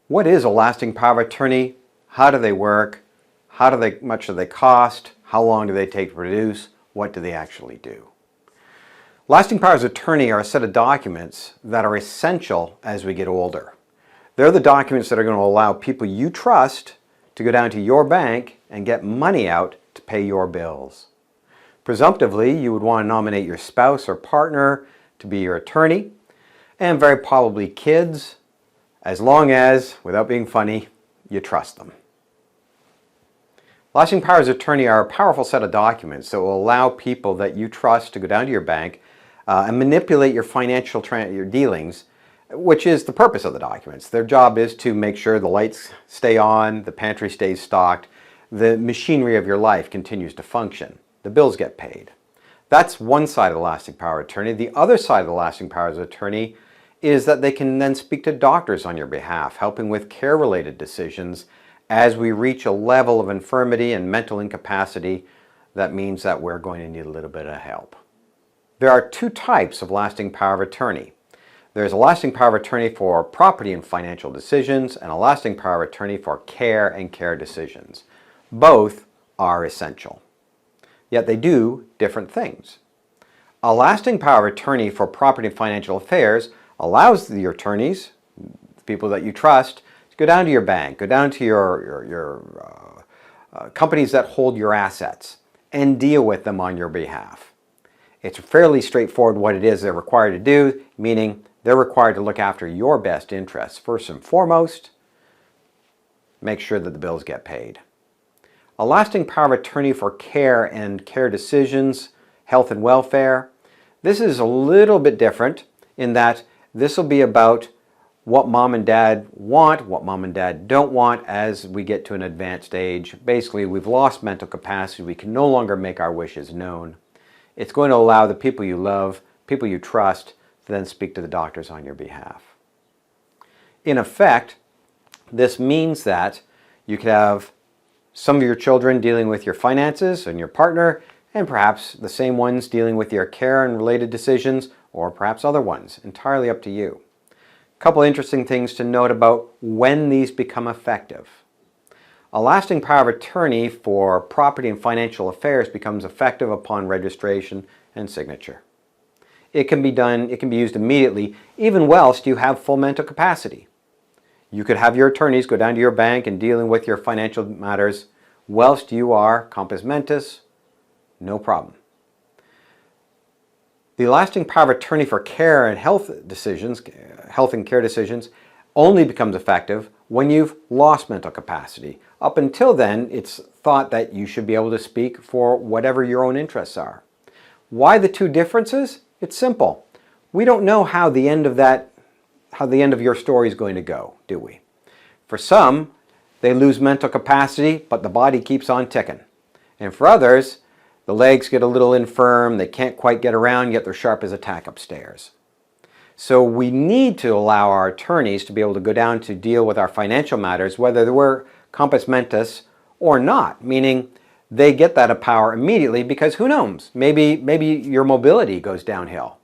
What is a lasting power of attorney? How do they work? Much do they cost? How long do they take to produce? What do they actually do? Lasting powers of attorney are a set of documents that are essential as we get older. They're the documents that are going to allow people you trust to go down to your bank and get money out to pay your bills. Presumptively, you would want to nominate your spouse or partner to be your attorney, and very probably kids, as long as, without being funny, you trust them. Lasting powers of attorney are a powerful set of documents that will allow people that you trust to go down to your bank and manipulate your financial your dealings, which is the purpose of the documents. Their job is to make sure the lights stay on, the pantry stays stocked, the machinery of your life continues to function, the bills get paid. That's one side of the lasting power of attorney. The other side of the lasting powers of attorney is that they can then speak to doctors on your behalf, helping with care-related decisions as we reach a level of infirmity and mental incapacity that means that we're going to need a little bit of help. There are two types of lasting power of attorney. There's a lasting power of attorney for property and financial decisions and a lasting power of attorney for care and care decisions. Both are essential. Yet they do different things. A lasting power of attorney for property and financial affairs allows your attorneys, the people that you trust, to go down to your bank, go down to your companies that hold your assets and deal with them on your behalf. It's fairly straightforward what it is they're required to do, meaning they're required to look after your best interests. First and foremost, make sure that the bills get paid. A lasting power of attorney for care and care decisions, health and welfare. This is a little bit different in that this will be about what mom and dad want, what mom and dad don't want as we get to an advanced age. Basically, we've lost mental capacity. We can no longer make our wishes known. It's going to allow the people you love, people you trust, to then speak to the doctors on your behalf. In effect, this means that you could have some of your children dealing with your finances and your partner, and perhaps the same ones dealing with your care and related decisions, or perhaps other ones, entirely up to you. A couple interesting things to note about when these become effective. A lasting power of attorney for property and financial affairs becomes effective upon registration and signature. It can be used immediately, even whilst you have full mental capacity. You could have your attorneys go down to your bank and dealing with your financial matters whilst you are compos mentis, no problem. The lasting power of attorney for care and health and care decisions only becomes effective when you've lost mental capacity. Up until then, it's thought that you should be able to speak for whatever your own interests are. Why the two differences? It's simple. We don't know how the end of your story is going to go, do we? For some, they lose mental capacity, but the body keeps on ticking. And for others, the legs get a little infirm, they can't quite get around, yet they're sharp as a tack upstairs. So we need to allow our attorneys to be able to go down to deal with our financial matters, whether we're compos mentis or not, meaning they get that power immediately because who knows, maybe your mobility goes downhill.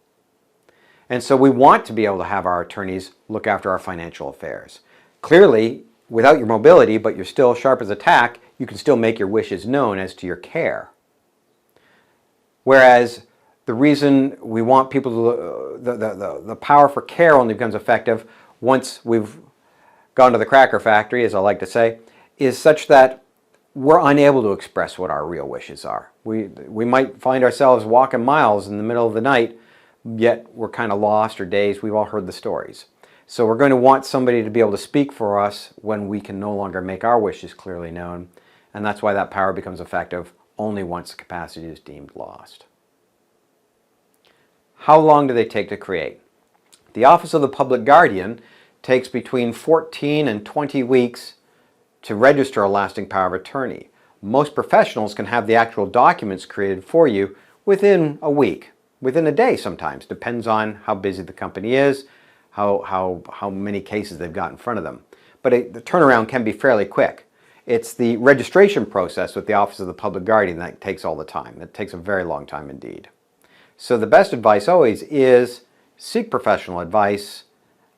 And so we want to be able to have our attorneys look after our financial affairs. Clearly, without your mobility, but you're still sharp as a tack, you can still make your wishes known as to your care. Whereas the reason we want people to, the power for care only becomes effective once we've gone to the cracker factory, as I like to say, is such that we're unable to express what our real wishes are. We might find ourselves walking miles in the middle of the night, yet we're kind of lost or dazed. We've all heard the stories. So we're going to want somebody to be able to speak for us when we can no longer make our wishes clearly known. And that's why that power becomes effective only once the capacity is deemed lost. How long do they take to create? The Office of the Public Guardian takes between 14 and 20 weeks to register a lasting power of attorney. Most professionals can have the actual documents created for you within a week, within a day sometimes. Depends on how busy the company is, how many cases they've got in front of them. But the turnaround can be fairly quick. It's the registration process with the Office of the Public Guardian that takes all the time. It takes a very long time indeed. So the best advice always is seek professional advice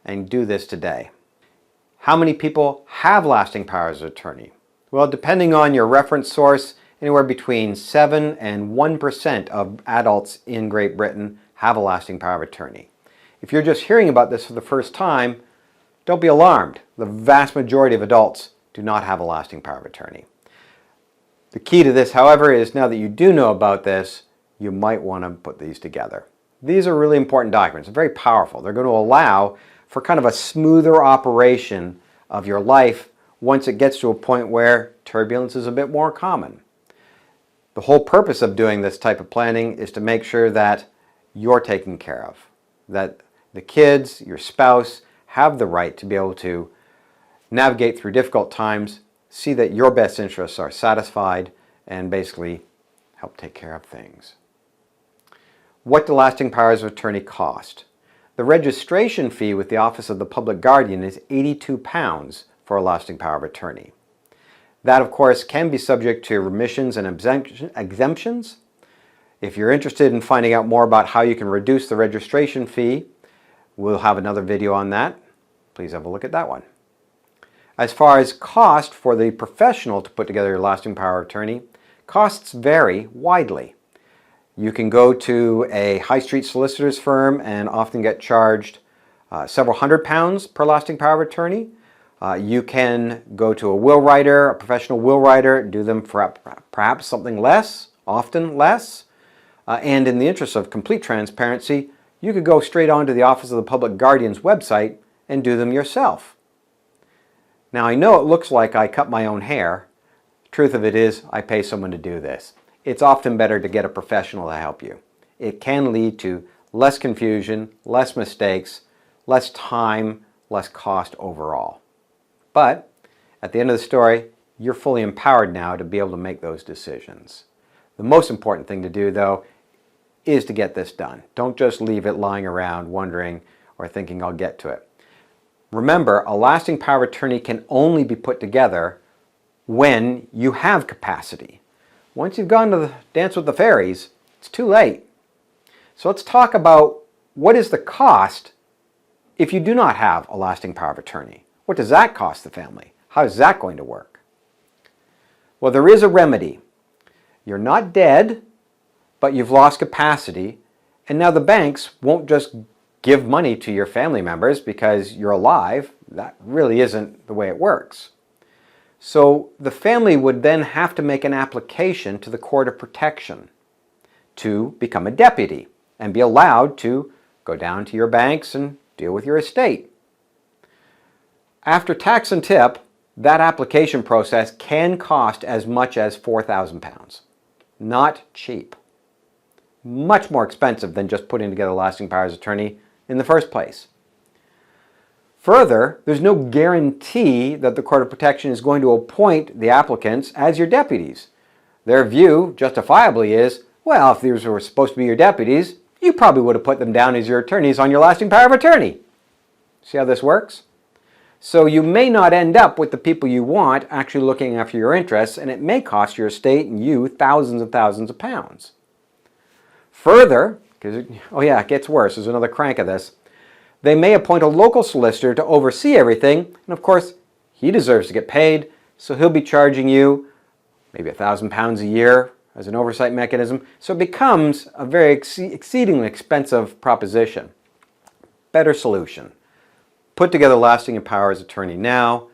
and do this today. How many people have lasting powers of attorney? Well, depending on your reference source, anywhere between 7 and 1% of adults in Great Britain have a lasting power of attorney. If you're just hearing about this for the first time, don't be alarmed. The vast majority of adults do not have a lasting power of attorney. The key to this, however, is now that you do know about this, you might want to put these together. These are really important documents. They're very powerful. They're going to allow for kind of a smoother operation of your life once it gets to a point where turbulence is a bit more common. The whole purpose of doing this type of planning is to make sure that you're taken care of, that the kids, your spouse, have the right to be able to navigate through difficult times, see that your best interests are satisfied, and basically help take care of things. What do lasting powers of attorney cost? The registration fee with the Office of the Public Guardian is £82 for a lasting power of attorney. That, of course, can be subject to remissions and exemptions. If you're interested in finding out more about how you can reduce the registration fee, we'll have another video on that. Please have a look at that one. As far as cost for the professional to put together your lasting power of attorney, costs vary widely. You can go to a high street solicitor's firm and often get charged several £100s per lasting power of attorney. You can go to a will writer, a professional will writer, do them for perhaps something less, often less. And in the interest of complete transparency, you could go straight on to the Office of the Public Guardian's website and do them yourself. Now, I know it looks like I cut my own hair. The truth of it is I pay someone to do this. It's often better to get a professional to help you. It can lead to less confusion, less mistakes, less time, less cost overall. But at the end of the story, you're fully empowered now to be able to make those decisions. The most important thing to do, though, is to get this done. Don't just leave it lying around wondering or thinking I'll get to it. Remember, a lasting power of attorney can only be put together when you have capacity. Once you've gone to the dance with the fairies, it's too late. So let's talk about what is the cost if you do not have a lasting power of attorney. What does that cost the family? How is that going to work? Well, there is a remedy. You're not dead, but you've lost capacity, and now the banks won't just give money to your family members because you're alive. That really isn't the way it works. So the family would then have to make an application to the Court of Protection to become a deputy and be allowed to go down to your banks and deal with your estate. After tax and tip, that application process can cost as much as £4,000. Not cheap. Much more expensive than just putting together lasting powers of attorney in the first place. Further, there's no guarantee that the Court of Protection is going to appoint the applicants as your deputies. Their view, justifiably, is, well, if these were supposed to be your deputies, you probably would have put them down as your attorneys on your lasting power of attorney. See how this works? So you may not end up with the people you want actually looking after your interests, and it may cost your estate and you thousands and thousands of pounds. Further, because, oh yeah, it gets worse, there's another crank of this, they may appoint a local solicitor to oversee everything, and of course, he deserves to get paid, so he'll be charging you maybe £1,000 a year as an oversight mechanism, so it becomes a very exceedingly expensive proposition. Better solution. Put together lasting powers of attorney now,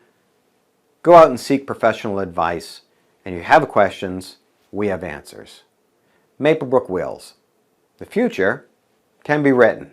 go out and seek professional advice, and if you have questions, we have answers. Maplebrook Wills. The future can be written.